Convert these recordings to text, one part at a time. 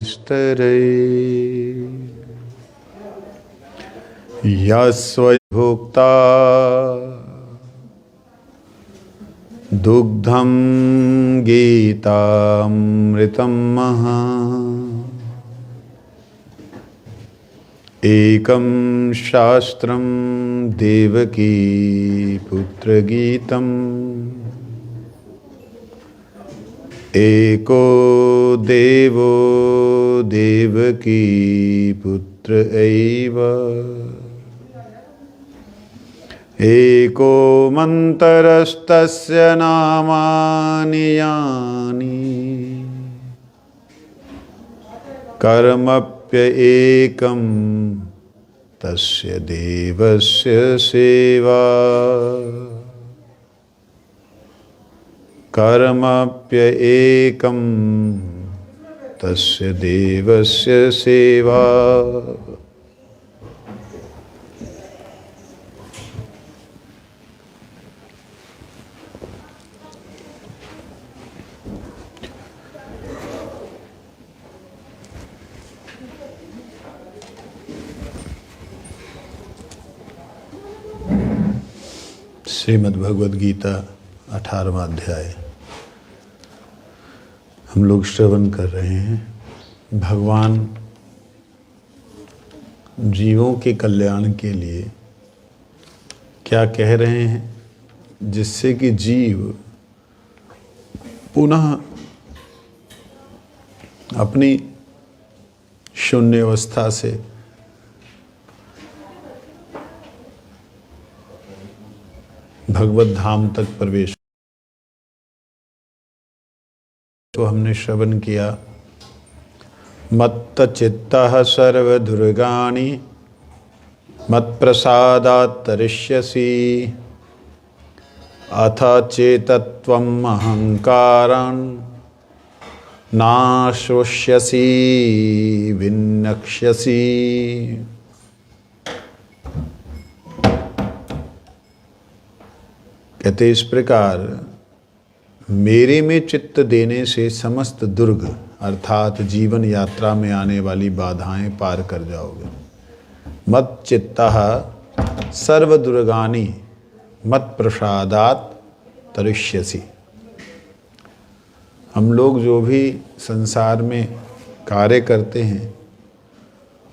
स्तरे यस्वै भोक्ता दुग्धं गीतामृतं महा एकं शास्त्रं देवकी पुत्रगीतम् एको देवो देवकी पुत्र एव एको मन्तरस्तस्य नामानि यानि कर्मप्येकं तस्य देवस्य सेवा कर्मप्येकं तस्य देवस्य सेवा। श्रीमद् भगवद गीता 18वां अध्याय हम लोग श्रवण कर रहे हैं। भगवान जीवों के कल्याण के लिए क्या कह रहे हैं, जिससे कि जीव पुनः अपनी शून्य अवस्था से भगवत धाम तक प्रवेश। तो हमने श्रवण किया, मत्त चित्तः सर्वदुर्गाणि मत्प्रसादात् तरिष्यसि अथ चेतत्वम् अहंकारं नाश्रोष्यसि विनक्ष्यसि। कहते इस प्रकार मेरे में चित्त देने से समस्त दुर्ग अर्थात जीवन यात्रा में आने वाली बाधाएं पार कर जाओगे। मत चित्तः सर्व दुर्गानि मत प्रसादात् तरिष्यसि। हम लोग जो भी संसार में कार्य करते हैं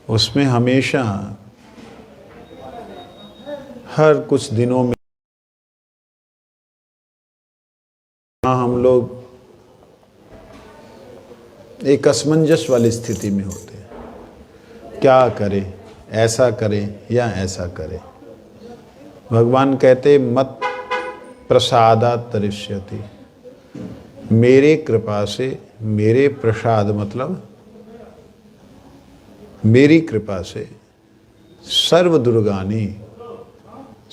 उसमें हमेशा हर कुछ दिनों में हम लोग एक असमंजस वाली स्थिति में होते हैं, क्या करें, ऐसा करें या ऐसा करें। भगवान कहते मत प्रसादात् तरिष्यति, मेरे कृपा से, मेरे प्रसाद मतलब मेरी कृपा से सर्व दुर्गानी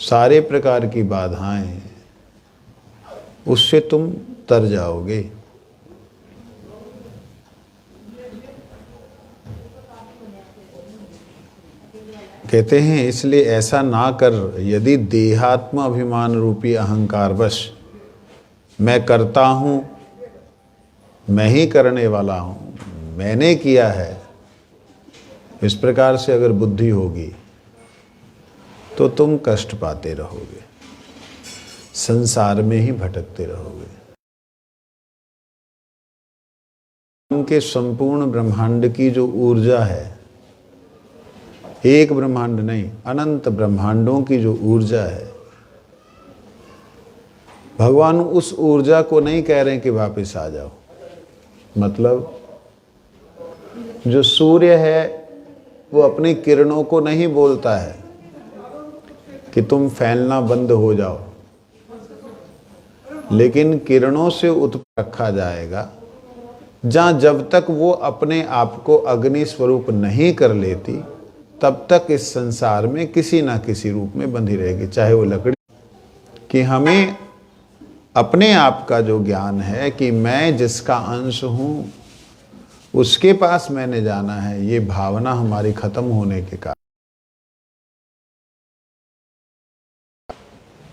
सारे प्रकार की बाधाएं उससे तुम तर जाओगे। कहते हैं इसलिए ऐसा ना कर, यदि देहात्म अभिमान रूपी अहंकारवश मैं करता हूं, मैं ही करने वाला हूं, मैंने किया है, इस प्रकार से अगर बुद्धि होगी तो तुम कष्ट पाते रहोगे, संसार में ही भटकते रहोगे। उनके संपूर्ण ब्रह्मांड की जो ऊर्जा है, एक ब्रह्मांड नहीं अनंत ब्रह्मांडों की जो ऊर्जा है, भगवान उस ऊर्जा को नहीं कह रहे कि वापस आ जाओ। मतलब जो सूर्य है वो अपनी किरणों को नहीं बोलता है कि तुम फैलना बंद हो जाओ, लेकिन किरणों से उत्पन्न रखा जाएगा जहाँ जब तक वो अपने आप को अग्नि स्वरूप नहीं कर लेती तब तक इस संसार में किसी ना किसी रूप में बंधी रहेगी, चाहे वो लकड़ी। कि हमें अपने आप का जो ज्ञान है कि मैं जिसका अंश हूँ उसके पास मैंने जाना है, ये भावना हमारी खत्म होने के कारण,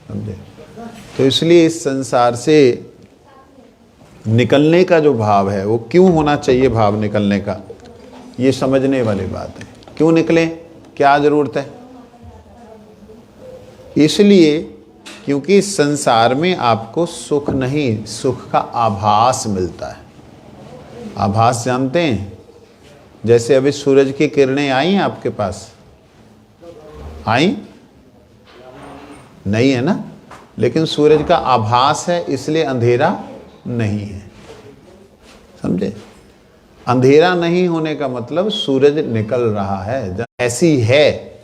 समझे। तो इसलिए इस संसार से निकलने का जो भाव है वो क्यों होना चाहिए, भाव निकलने का, ये समझने वाली बात है। क्यों निकले, क्या जरूरत है? इसलिए क्योंकि संसार में आपको सुख नहीं, सुख का आभास मिलता है। आभास जानते हैं? जैसे अभी सूरज की किरणें आई हैं आपके पास, आई नहीं है ना, लेकिन सूरज का आभास है, इसलिए अंधेरा नहीं है। समझे? अंधेरा नहीं होने का मतलब सूरज निकल रहा है। ऐसी है,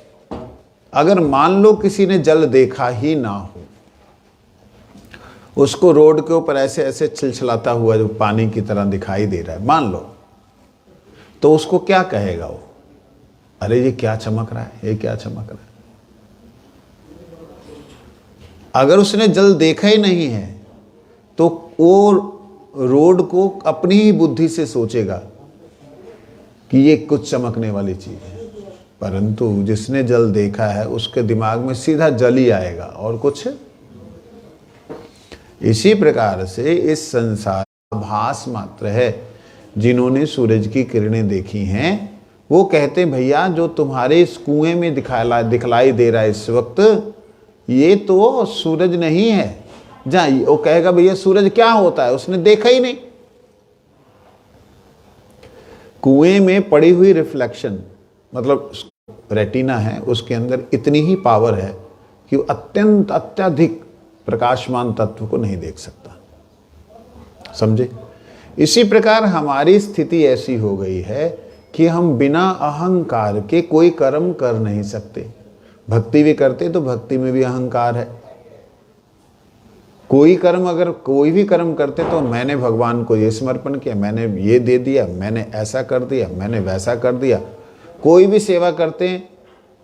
अगर मान लो किसी ने जल देखा ही ना हो, उसको रोड के ऊपर ऐसे ऐसे छिलछिलाता हुआ जो पानी की तरह दिखाई दे रहा है, मान लो, तो उसको क्या कहेगा वो? अरे ये क्या चमक रहा है, ये क्या चमक रहा है। अगर उसने जल देखा ही नहीं है तो वो रोड को अपनी ही बुद्धि से सोचेगा कि ये कुछ चमकने वाली चीज है। परंतु जिसने जल देखा है उसके दिमाग में सीधा जल ही आएगा और कुछ। इसी प्रकार से इस संसार आभास मात्र है। जिन्होंने सूरज की किरणें देखी हैं वो कहते हैं भैया जो तुम्हारे इस कुएं में दिखलाई दे रहा है इस वक्त, ये तो सूरज नहीं है। जा, वो कहेगा भैया सूरज क्या होता है, उसने देखा ही नहीं। कुएं में पड़ी हुई रिफ्लेक्शन, मतलब रेटिना है, उसके अंदर इतनी ही पावर है कि वो अत्यंत अत्यधिक प्रकाशमान तत्व को नहीं देख सकता। समझे? इसी प्रकार हमारी स्थिति ऐसी हो गई है कि हम बिना अहंकार के कोई कर्म कर नहीं सकते। भक्ति भी करते तो भक्ति में भी अहंकार है। कोई कर्म, अगर कोई भी कर्म करते तो मैंने भगवान को ये समर्पण किया, मैंने ये दे दिया, मैंने ऐसा कर दिया, मैंने वैसा कर दिया। कोई भी सेवा करते हैं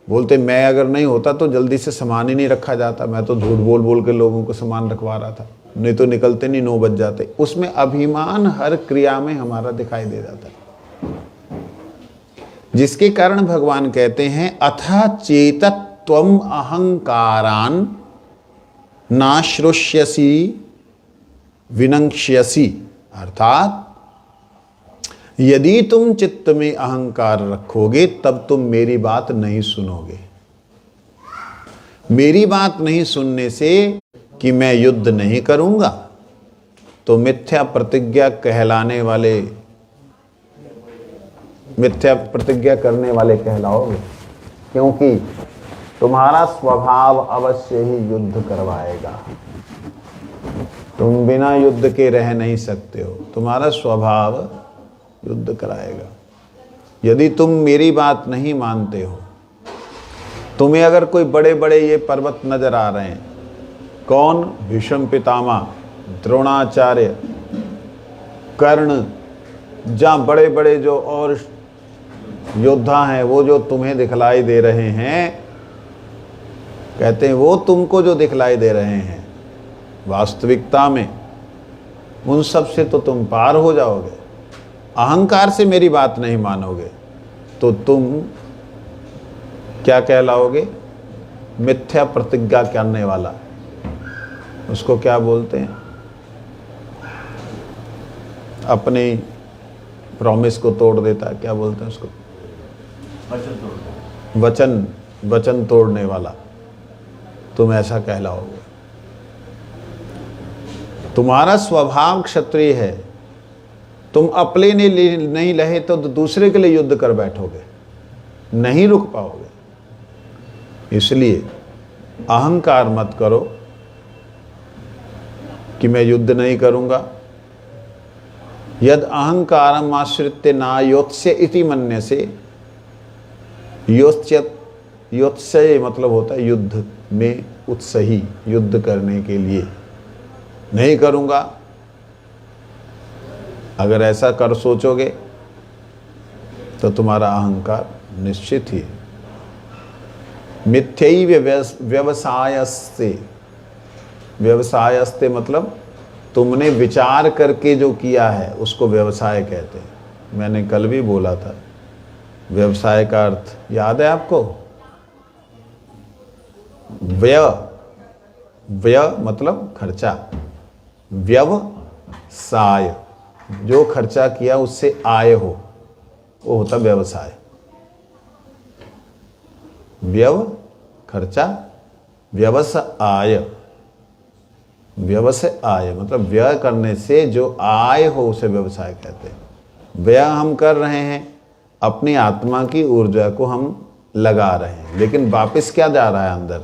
बोलते मैं अगर नहीं होता तो जल्दी से सामान ही नहीं रखा जाता, मैं तो झूठ बोल बोल के लोगों को सामान रखवा रहा था, नहीं तो निकलते नहीं 9 बज जाते। उसमें अभिमान हर क्रिया में हमारा दिखाई दे जाता है, जिसके कारण भगवान कहते हैं अथा चेतत्वम अहंकारान नाश्रुष्यसि विनक्ष्यसि। अर्थात यदि तुम चित्त में अहंकार रखोगे तब तुम मेरी बात नहीं सुनोगे। मेरी बात नहीं सुनने से कि मैं युद्ध नहीं करूंगा तो मिथ्या प्रतिज्ञा कहलाने वाले, मिथ्या प्रतिज्ञा करने वाले कहलाओगे, क्योंकि तुम्हारा स्वभाव अवश्य ही युद्ध करवाएगा। तुम बिना युद्ध के रह नहीं सकते हो, तुम्हारा स्वभाव युद्ध कराएगा। यदि तुम मेरी बात नहीं मानते हो, तुम्हें अगर कोई बड़े बड़े ये पर्वत नजर आ रहे हैं, कौन? भीष्म पितामह, द्रोणाचार्य, कर्ण, जहाँ बड़े बड़े जो और योद्धा हैं वो जो तुम्हें दिखलाई दे रहे हैं, कहते हैं वो तुमको जो दिखलाई दे रहे हैं वास्तविकता में उन सब से तो तुम पार हो जाओगे। अहंकार से मेरी बात नहीं मानोगे तो तुम क्या कहलाओगे? मिथ्या प्रतिज्ञा करने वाला। उसको क्या बोलते हैं? अपने प्रॉमिस को तोड़ देता है, क्या बोलते हैं उसको? वचन तोड़ने वाला। तुम ऐसा कहलाओगे। तुम्हारा स्वभाव क्षत्रिय है, तुम अपने लिए नहीं लहे तो दूसरे के लिए युद्ध कर बैठोगे, नहीं रुक पाओगे। इसलिए अहंकार मत करो कि मैं युद्ध नहीं करूंगा। यद अहंकारम आश्रित्य ना योत्स्य इति मन्य से, योत्स्य मतलब होता है युद्ध में उत्साही, युद्ध करने के लिए। नहीं करूंगा, अगर ऐसा कर सोचोगे तो तुम्हारा अहंकार निश्चित ही। मिथ्यैव व्यवसायस्ते, व्यवसायस्ते मतलब तुमने विचार करके जो किया है उसको व्यवसाय कहते हैं। मैंने कल भी बोला था, व्यवसाय का अर्थ याद है आपको? व्यय मतलब खर्चा, व्यवसाय जो खर्चा किया उससे आय हो, वो होता व्यवसाय। व्यव खर्चा, व्यवसाय, व्यवसाय मतलब व्यय करने से जो आय हो उसे व्यवसाय कहते हैं। व्यय हम कर रहे हैं, अपनी आत्मा की ऊर्जा को हम लगा रहे हैं, लेकिन वापस क्या जा रहा है अंदर?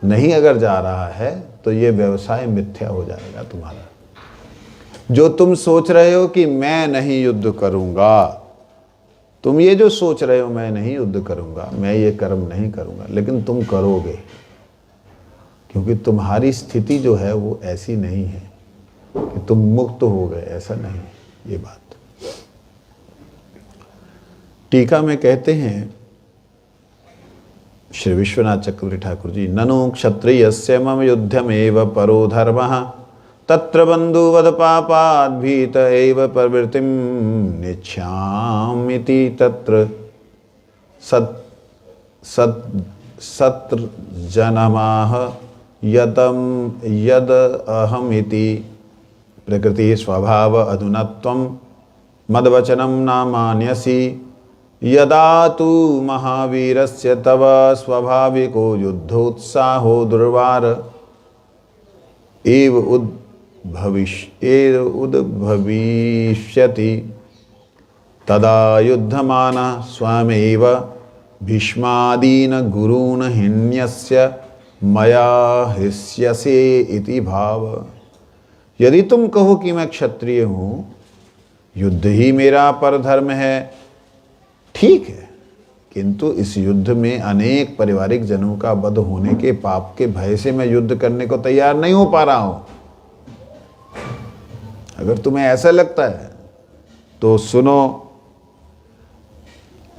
नहीं अगर जा रहा है तो ये व्यवसाय मिथ्या हो जाएगा तुम्हारा। जो तुम सोच रहे हो कि मैं नहीं युद्ध करूंगा, तुम ये जो सोच रहे हो मैं नहीं युद्ध करूंगा, मैं ये कर्म नहीं करूंगा, लेकिन तुम करोगे, क्योंकि तुम्हारी स्थिति जो है वो ऐसी नहीं है कि तुम मुक्त हो गए, ऐसा नहीं ये बात। टीका में कहते हैं श्री विश्वनाथ चक्रवर्ती ठाकुर जी, ननु क्षत्रियस्य मम युद्धमेव परो धर्मः तत्र बंधुवद पापाद भीत एव प्रवृत्तिम निच्छामिति तत्र सत्र जनमाह यतम यद अहमिति प्रकृति स्वभाव अधुनत्वम मद्वचनम न मान्यसि यदा तु महावीरस्य तव स्वाभाविको युद्धोत्साहो दुर्वार एव उद्भविष्यति तदा युद्धमान स्वयमेव भीष्मादीन गुरून् हिन्यस्य मया हृष्यसे इति भाव। यदि तुम कहो कि मैं क्षत्रिय हूँ, युद्ध ही मेरा परधर्म है, ठीक है, किंतु इस युद्ध में अनेक पारिवारिक जनों का वध होने के पाप के भय से मैं युद्ध करने को तैयार नहीं हो पा रहा हूं। अगर तुम्हें ऐसा लगता है तो सुनो,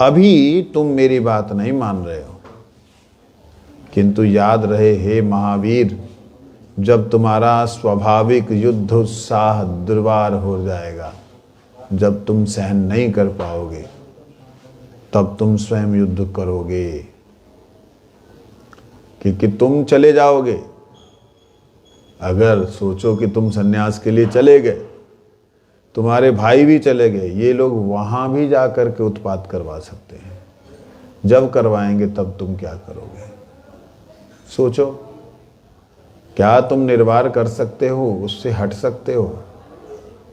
अभी तुम मेरी बात नहीं मान रहे हो, किंतु याद रहे हे महावीर, जब तुम्हारा स्वाभाविक युद्ध उत्साह दुर्वार हो जाएगा, जब तुम सहन नहीं कर पाओगे, तब तुम स्वयं युद्ध करोगे, क्योंकि तुम चले जाओगे। अगर सोचो कि तुम सन्यास के लिए चले गए, तुम्हारे भाई भी चले गए, ये लोग वहां भी जाकर के उत्पात करवा सकते हैं। जब करवाएंगे तब तुम क्या करोगे? सोचो, क्या तुम निर्वार कर सकते हो, उससे हट सकते हो?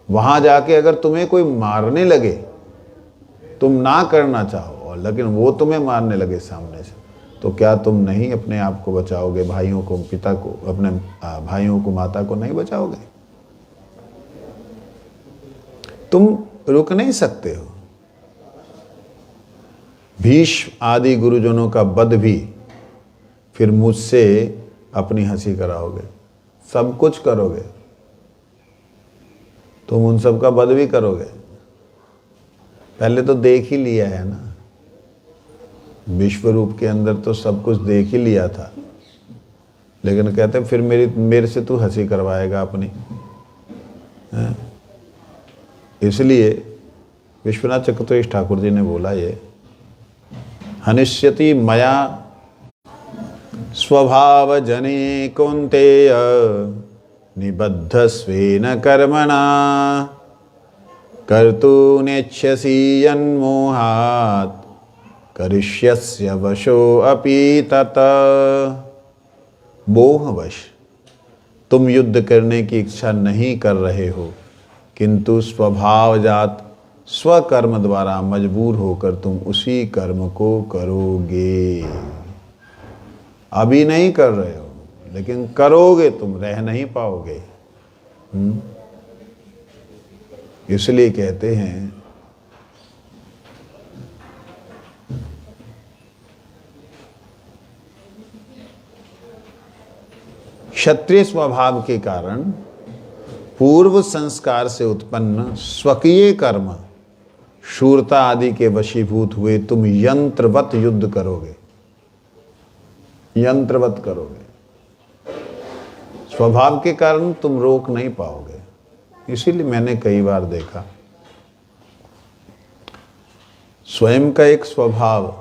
वहां जाके अगर तुम्हें कोई मारने लगे, तुम ना करना चाहो, और लेकिन वो तुम्हें मारने लगे सामने से, तो क्या तुम नहीं अपने आप को बचाओगे? भाइयों को, पिता को, अपने भाइयों को, माता को नहीं बचाओगे? तुम रुक नहीं सकते हो। भीष्म आदि गुरुजनों का वध भी फिर मुझसे अपनी हंसी कराओगे, सब कुछ करोगे, तुम उन सब का वध भी करोगे। पहले तो देख ही लिया है ना, विश्व रूप के अंदर तो सब कुछ देख ही लिया था, लेकिन कहते फिर मेरे से तू हंसी करवाएगा अपनी। इसलिए विश्वनाथ चक्रवर्ती ठाकुर जी ने बोला, ये हनिष्यति मया स्वभाव जने कौन्तेय निबद्ध स्वेन कर्मणा कर्तु नेच्छसि यन्मोहात् करिष्यस्य वशो अपि तत। मोहवश तुम युद्ध करने की इच्छा नहीं कर रहे हो, किंतु स्वभावजात स्वकर्म द्वारा मजबूर होकर तुम उसी कर्म को करोगे। अभी नहीं कर रहे हो, लेकिन करोगे, तुम रह नहीं पाओगे। इसलिए कहते हैं क्षत्रिय स्वभाव के कारण पूर्व संस्कार से उत्पन्न स्वकीय कर्म, शूरता आदि के वशीभूत हुए तुम यंत्रवत युद्ध करोगे, यंत्रवत करोगे। स्वभाव के कारण तुम रोक नहीं पाओगे। इसीलिए मैंने कई बार देखा, स्वयं का एक स्वभाव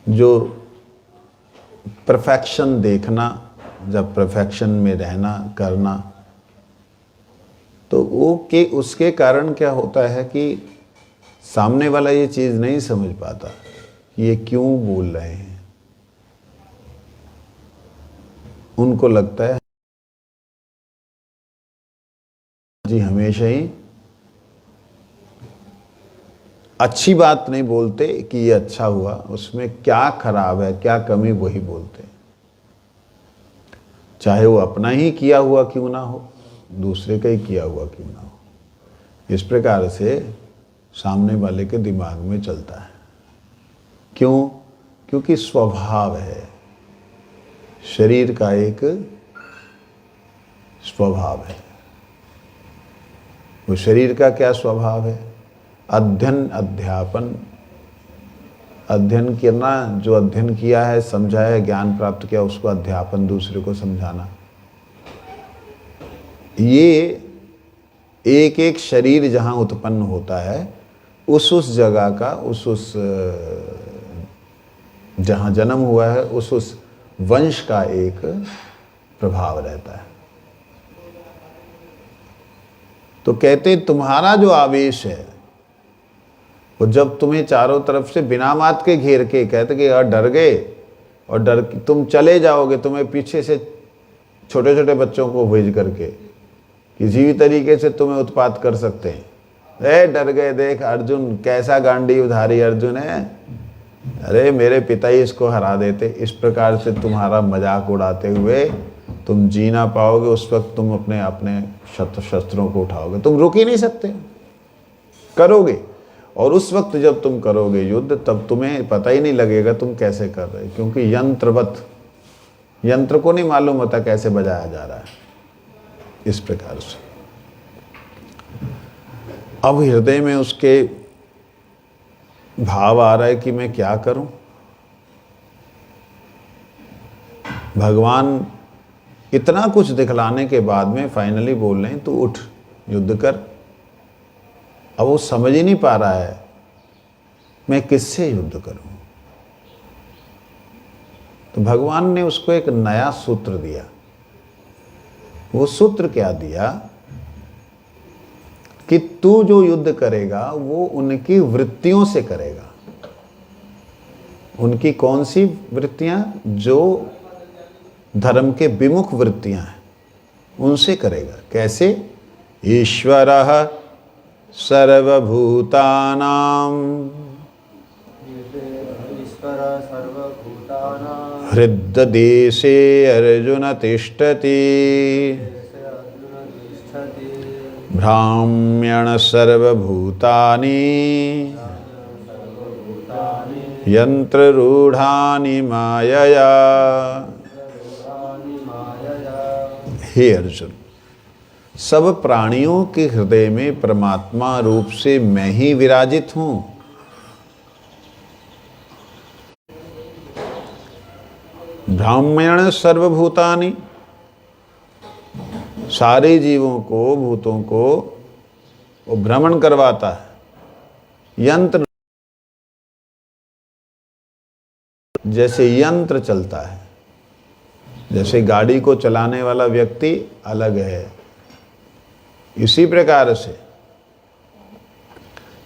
जो परफेक्शन देखना, जब परफेक्शन में रहना करना, तो वो के उसके कारण क्या होता है कि सामने वाला ये चीज़ नहीं समझ पाता कि ये क्यों बोल रहे हैं। उनको लगता है जी हमेशा ही अच्छी बात नहीं बोलते कि ये अच्छा हुआ, उसमें क्या खराब है, क्या कमी, वही बोलते हैं। चाहे वो अपना ही किया हुआ क्यों ना हो, दूसरे का ही किया हुआ क्यों ना हो। इस प्रकार से सामने वाले के दिमाग में चलता है। क्यों? क्योंकि स्वभाव है, शरीर का एक स्वभाव है। वो शरीर का क्या स्वभाव है? अध्ययन, अध्यापन। अध्ययन करना, जो अध्ययन किया है, समझा है, ज्ञान प्राप्त किया, उसको अध्यापन, दूसरे को समझाना। ये एक एक शरीर जहाँ उत्पन्न होता है, उस जगह का, उस जहाँ जन्म हुआ है, उस वंश का एक प्रभाव रहता है। तो कहते तुम्हारा जो आवेश है, वो जब तुम्हें चारों तरफ से बिना मात के घेर के कहते कि यार डर गए, और डर तुम चले जाओगे, तुम्हें पीछे से छोटे छोटे बच्चों को भेज करके किसी भी तरीके से तुम्हें उत्पात कर सकते हैं। डर गए, देख अर्जुन कैसा गांडीवधारी अर्जुन है, अरे मेरे पिता ही इसको हरा देते। इस प्रकार से तुम्हारा मजाक उड़ाते हुए तुम जी ना पाओगे। उस वक्त तुम अपने अपने शस्त्रों को उठाओगे, तुम रुक ही नहीं सकते, करोगे। और उस वक्त जब तुम करोगे युद्ध, तब तुम्हें पता ही नहीं लगेगा तुम कैसे कर रहे, क्योंकि यंत्रवत, यंत्र को नहीं मालूम होता कैसे बजाया जा रहा है। इस प्रकार से अब हृदय में उसके भाव आ रहा है कि मैं क्या करूं। भगवान इतना कुछ दिखलाने के बाद में फाइनली बोल रहे हैं तू उठ, युद्ध कर। अब वो समझ ही नहीं पा रहा है मैं किससे युद्ध करूं। तो भगवान ने उसको एक नया सूत्र दिया। वो सूत्र क्या दिया कि तू जो युद्ध करेगा वो उनकी वृत्तियों से करेगा। उनकी कौन सी वृत्तियां? जो धर्म के विमुख वृत्तियां हैं, उनसे करेगा। कैसे? ईश्वरः सर्वभूतानां हृद्देशे अर्जुन तिष्ठति भ्राम्यण सर्वभूतानि यंत्ररूढ़ानि मायया। हे अर्जुन, सब प्राणियों के हृदय में परमात्मा रूप से मैं ही विराजित हूं। ब्राह्मण सर्वभूतानि, सारे जीवों को, भूतों को वो भ्रमण करवाता है। यंत्र, जैसे यंत्र चलता है, जैसे गाड़ी को चलाने वाला व्यक्ति अलग है, इसी प्रकार से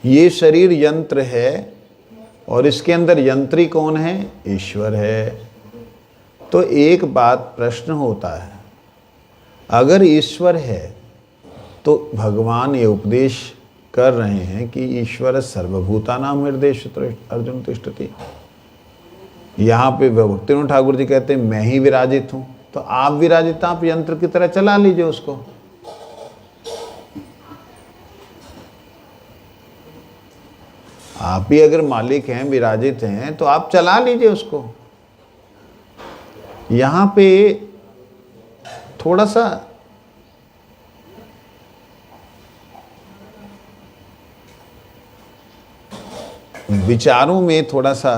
ये शरीर यंत्र है और इसके अंदर यंत्री कौन है? ईश्वर है। तो एक बात, प्रश्न होता है, अगर ईश्वर है तो भगवान ये उपदेश कर रहे हैं कि ईश्वर सर्वभूतानां हृदयेषु अर्जुन तिष्ठति। यहाँ पे भक्तिविनोद ठाकुर जी कहते हैं मैं ही विराजित हूँ। तो आप विराजित, आप यंत्र की तरह चला लीजिए उसको। आप ही अगर मालिक हैं, विराजित हैं, तो आप चला लीजिए उसको। यहाँ पे थोड़ा सा विचारों में थोड़ा सा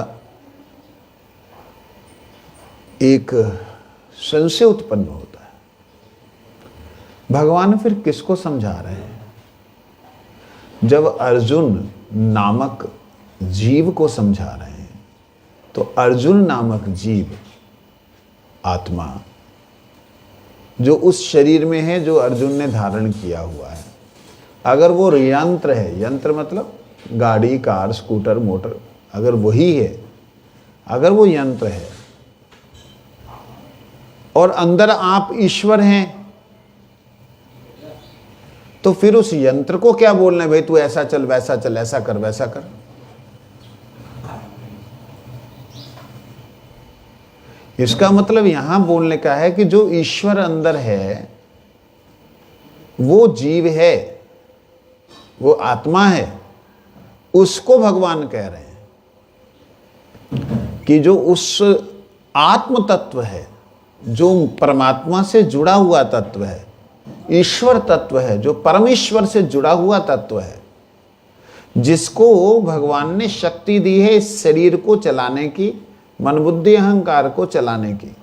एक संशय उत्पन्न होता है। भगवान फिर किसको समझा रहे हैं? जब अर्जुन नामक जीव को समझा रहे हैं, तो अर्जुन नामक जीव, आत्मा, जो उस शरीर में है जो अर्जुन ने धारण किया हुआ है, अगर वो यंत्र है, यंत्र मतलब गाड़ी, कार, स्कूटर, मोटर, अगर वही है, अगर वो यंत्र है और अंदर आप ईश्वर हैं, तो फिर उस यंत्र को क्या बोलना है, भाई तू ऐसा चल, वैसा चल, ऐसा कर, वैसा कर। इसका मतलब यहां बोलने का है कि जो ईश्वर अंदर है वो जीव है, वो आत्मा है, उसको भगवान कह रहे हैं कि जो उस आत्म तत्व है, जो परमात्मा से जुड़ा हुआ तत्व है, ईश्वर तत्व है, जो परमेश्वर से जुड़ा हुआ तत्व है, जिसको भगवान ने शक्ति दी है इस शरीर को चलाने की, मन बुद्धि अहंकार को चलाने की,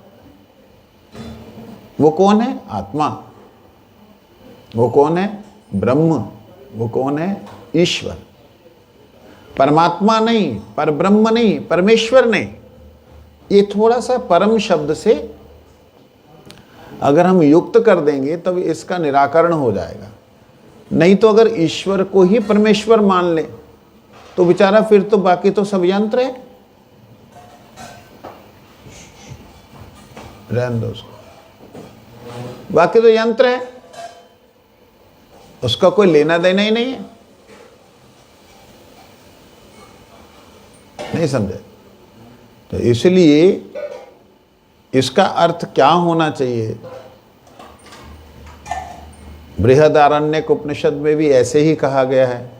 वो कौन है? आत्मा। वो कौन है? ब्रह्म। वो कौन है? ईश्वर। परमात्मा नहीं, पर ब्रह्म नहीं, परमेश्वर नहीं। ये थोड़ा सा परम शब्द से अगर हम युक्त कर देंगे तब इसका निराकरण हो जाएगा। नहीं तो अगर ईश्वर को ही परमेश्वर मान ले तो बेचारा फिर तो बाकी तो सब यंत्र है, रहने दो उसको, बाकी तो यंत्र है, उसका कोई लेना देना ही नहीं है। नहीं समझे? तो इसलिए इसका अर्थ क्या होना चाहिए? बृहदारण्यक उपनिषद में भी ऐसे ही कहा गया है।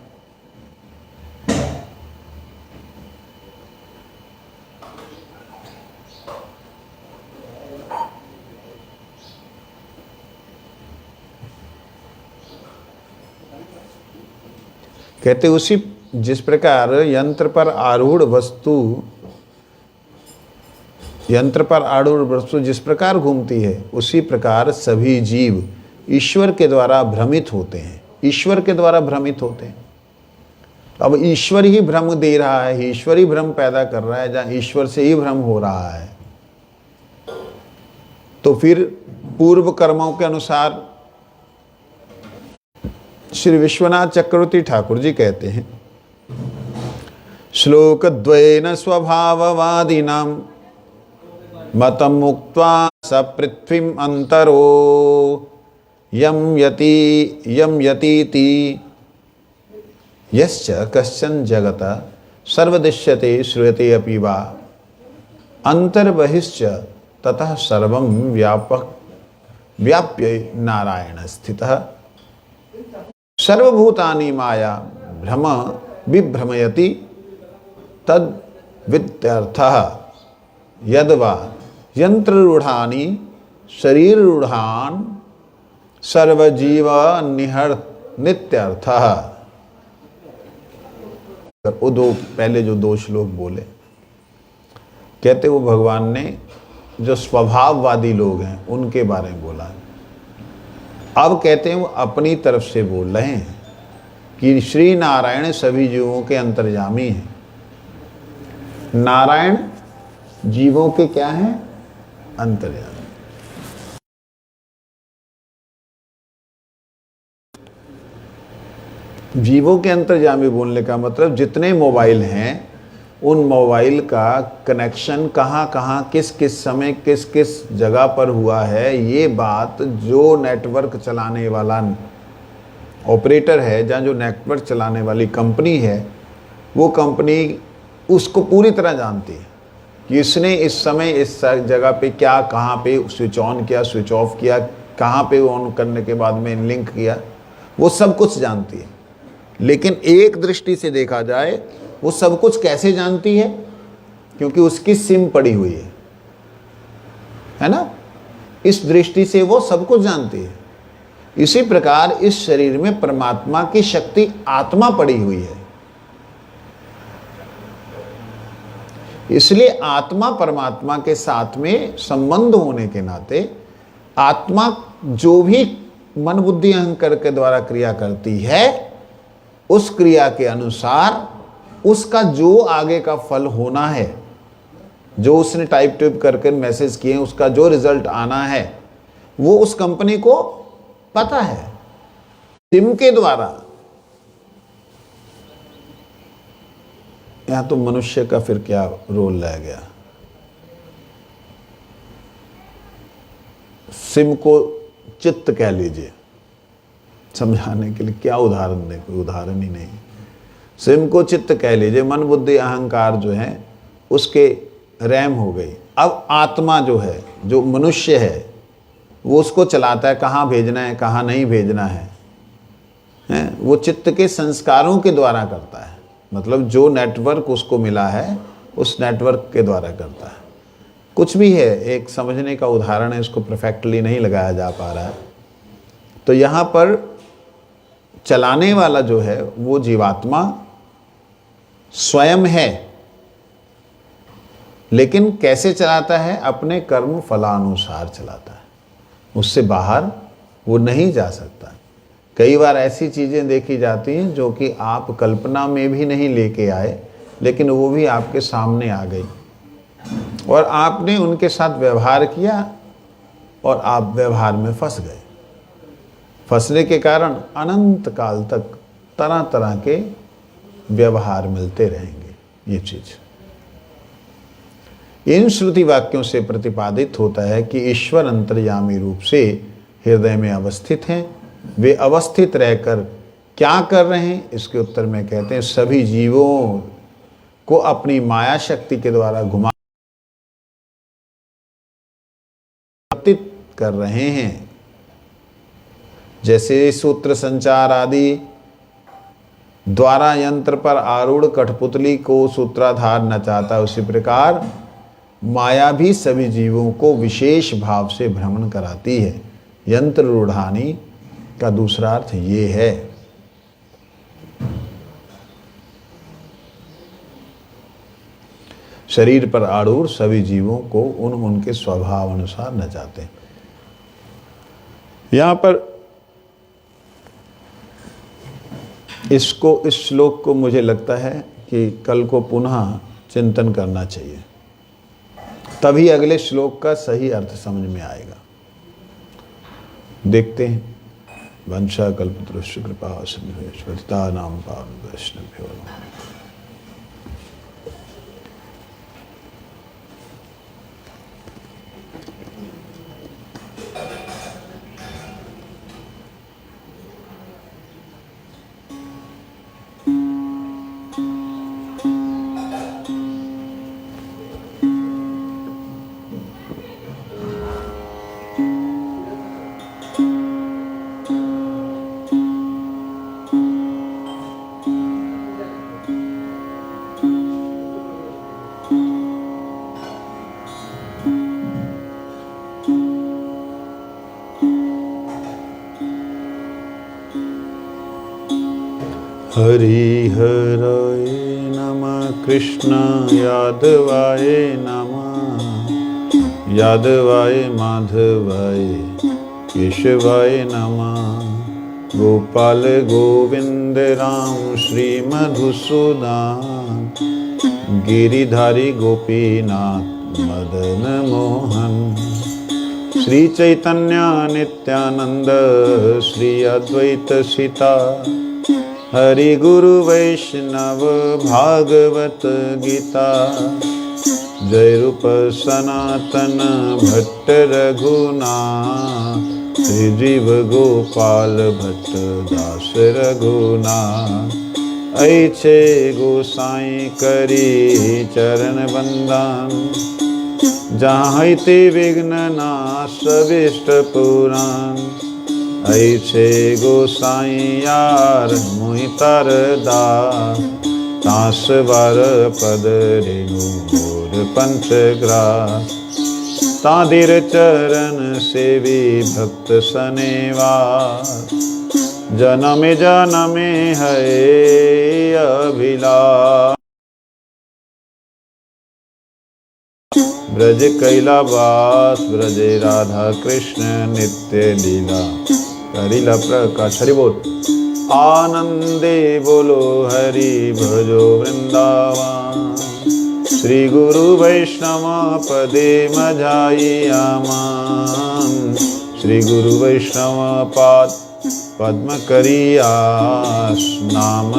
कहते उसी जिस प्रकार यंत्र पर आरूढ़ वस्तु जिस प्रकार घूमती है, उसी प्रकार सभी जीव ईश्वर के द्वारा भ्रमित होते हैं, ईश्वर के द्वारा भ्रमित होते हैं। अब ईश्वर ही भ्रम दे रहा है, ईश्वर ही भ्रम पैदा कर रहा है, जहाँ ईश्वर से ही भ्रम हो रहा है, तो फिर पूर्व कर्मों के अनुसार श्री विश्वनाथ चक्रवर्ती ठाकुर जी कहते हैं, श्लोक द्वयेन स्वभाववादिनां मतम मुक्त्वा स पृथ्वीम अंतरो यम यतीति यश्च कश्चन जगत सर्वदृश्यते श्रूयते अपि वा अंतर्बहिश्च ततः सर्वं व्याप्य नारायण स्थितः सर्वभूतानि माया भ्रम विभ्रमयति तद वित्यर्थः यद्वा यंत्ररूढ़ानि शरीररूढ़ान् सर्वजीव निहर नित्यर्थः। वो पहले जो दो श्लोक बोले, कहते वो भगवान ने जो स्वभाववादी लोग हैं उनके बारे में बोला। अब कहते हैं वो अपनी तरफ से बोल रहे हैं कि श्री नारायण सभी जीवों के अंतर्यामी हैं। नारायण जीवों के क्या हैं? अंतर्यामी। जीवों के अंतर्यामी बोलने का मतलब जितने मोबाइल हैं उन मोबाइल का कनेक्शन कहाँ कहाँ किस किस समय किस किस जगह पर हुआ है, ये बात जो नेटवर्क चलाने वाला ऑपरेटर है, जहाँ जो नेटवर्क चलाने वाली कंपनी है, वो कंपनी उसको पूरी तरह जानती है कि इसने इस समय इस जगह पे क्या, कहाँ पे स्विच ऑन किया, स्विच ऑफ किया, कहाँ पे ऑन करने के बाद में लिंक किया, वो सब कुछ जानती है। लेकिन एक दृष्टि से देखा जाए वो सब कुछ कैसे जानती है? क्योंकि उसकी सिम पड़ी हुई है ना? इस दृष्टि से वो सब कुछ जानती है। इसी प्रकार इस शरीर में परमात्मा की शक्ति आत्मा पड़ी हुई है। इसलिए आत्मा परमात्मा के साथ में संबंध होने के नाते आत्मा जो भी मन बुद्धि अहंकार के द्वारा क्रिया करती है, उस क्रिया के अनुसार उसका जो आगे का फल होना है, जो उसने टाइप करके मैसेज किए, उसका जो रिजल्ट आना है, वो उस कंपनी को पता है। सिम के द्वारा यहाँ तो मनुष्य का फिर क्या रोल रह गया। सिम को चित्त कह लीजिए, समझाने के लिए क्या उदाहरण दे, कोई उदाहरण ही नहीं। सिम को चित्त कह लीजिए, मन बुद्धि अहंकार जो है उसके रैम हो गई। अब आत्मा जो है, जो मनुष्य है, वो उसको चलाता है, कहाँ भेजना है कहाँ नहीं भेजना है, वो चित्त के संस्कारों के द्वारा करता है। मतलब जो नेटवर्क उसको मिला है उस नेटवर्क के द्वारा करता है। कुछ भी है, एक समझने का उदाहरण है, इसको परफेक्टली नहीं लगाया जा पा रहा है। तो यहाँ पर चलाने वाला जो है वो जीवात्मा स्वयं है, लेकिन कैसे चलाता है? अपने कर्म फलानुसार चलाता है, उससे बाहर वो नहीं जा सकता। कई बार ऐसी चीज़ें देखी जाती हैं जो कि आप कल्पना में भी नहीं लेके आए, लेकिन वो भी आपके सामने आ गई और आपने उनके साथ व्यवहार किया और आप व्यवहार में फंस गए। फंसने के कारण अनंत काल तक तरह तरह के व्यवहार मिलते रहेंगे। ये चीज़ इन श्रुति वाक्यों से प्रतिपादित होता है कि ईश्वर अंतर्यामी रूप से हृदय में अवस्थित हैं। वे अवस्थित रहकर क्या कर रहे हैं? इसके उत्तर में कहते हैं सभी जीवों को अपनी माया शक्ति के द्वारा घुमाते कर रहे हैं। जैसे सूत्र संचार आदि द्वारा यंत्र पर आरूढ़ कठपुतली को सूत्राधार नचाता, उसी प्रकार माया भी सभी जीवों को विशेष भाव से भ्रमण कराती है। यंत्र रूढ़ानी का दूसरा अर्थ ये है। शरीर पर आरूढ़ सभी जीवों को उनके स्वभाव अनुसार नचाते हैं। यहां पर इस श्लोक को मुझे लगता है कि कल को पुनः चिंतन करना चाहिए, तभी अगले श्लोक का सही अर्थ समझ में आएगा। देखते हैं। वंशा कल्पतरुश्च कृपा सिंधुश्च नाम पावन वैष्णव्यो नमः। हरि हराय नमः कृष्ण यादवाय नमः यादवाय माधवाय केशवाय नमः गोपाल गोविंद राम श्री मधुसूदन गिरिधारी गोपीनाथ मदन मोहन श्री चैतन्य नित्यानंद श्री अद्वैत सीता हरि गुरु वैष्णव भागवत गीता जय रूप सनातन भट्ट रघुनाथ श्री जीव गोपाल भट्ट दास रघुनाथ ऐछे गोसाई करी चरण बंदन जहाँ ते विघ्न नाश विष्ट पुराण ऐसे गोसाई यार मुहि तरदा तास वर पद रेणु मोर पंचग्रास तादिर चरण सेवी भक्त सनेवा जनमे जनमे है अभिलाष ब्रज कैलावास ब्रजे राधा कृष्ण नित्य लीला करिला प्रकाश। हरि बोल। आनंदे बोलो हरि भजो वृंदावन श्री गुरु वैष्णव पदे मझाई आमान श्री गुरु वैष्णव पाद पद्म करियास नाम